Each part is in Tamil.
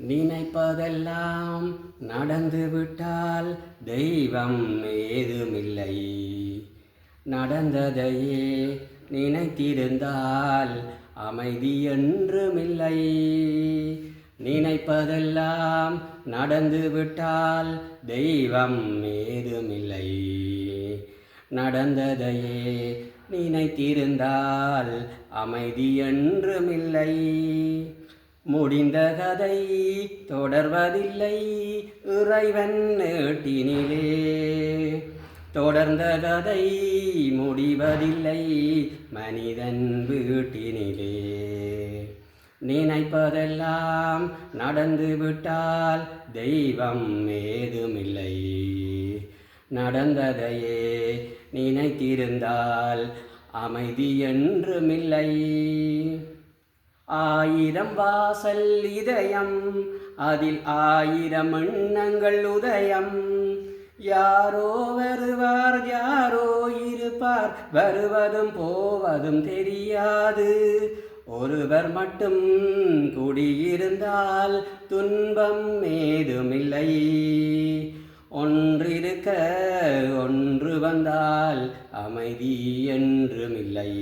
நினைப்பதெல்லாம் நடந்துவிட்டால் தெய்வம் ஏதுமில்லை. நடந்ததையே நினைத்திருந்தால் அமைதி என்றுமில்லை. நினைப்பதெல்லாம் நடந்துவிட்டால் தெய்வம் ஏதுமில்லை. நடந்ததையே நினைத்திருந்தால் அமைதி என்றுமில்லை. முடிந்த கதை தொடர்வதில்லை இறைவன் ஏட்டினிலே. தொடர்ந்த கதை முடிவதில்லை மனிதன் வீட்டினிலே. நினைப்பதெல்லாம் நடந்துவிட்டால் தெய்வம் ஏதுமில்லை. நடந்ததையே நினைத்திருந்தால் அமைதி என்றுமில்லை. ஆயிரம் வாசல் இதயம் அதில் ஆயிரம் எண்ணங்கள் உதயம். யாரோ வருவார் யாரோ இருப்பார், வருவதும் போவதும் தெரியாது. ஒருவர் மட்டும் குடியிருந்தால் துன்பம் ஏதுமில்லை. ஒன்றிருக்க ஒன்று வந்தால் அமைதி என்றுமில்லை.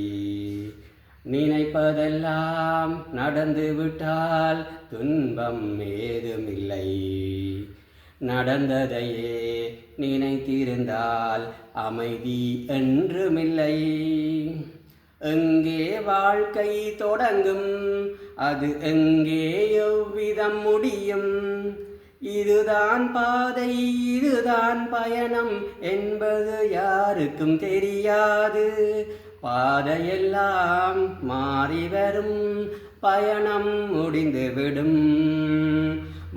நினைப்பதெல்லாம் நடந்துவிட்டால் துன்பம் ஏதுமில்லை. நடந்ததையே நினைத்திருந்தால் அமைதி என்றுமில்லை. எங்கே வாழ்க்கை தொடங்கும், அது எங்கே எவ்விதம் முடியும்? இதுதான் பாதை இதுதான் பயணம் என்பது யாருக்கும் தெரியாது. பாதையெல்லாம் மாறி வரும், பயணம் முடிந்துவிடும்.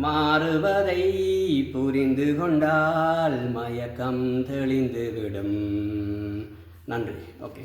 மாறுவதை புரிந்து கொண்டால் மயக்கம் தெளிந்துவிடும். நன்றி. ஓகே.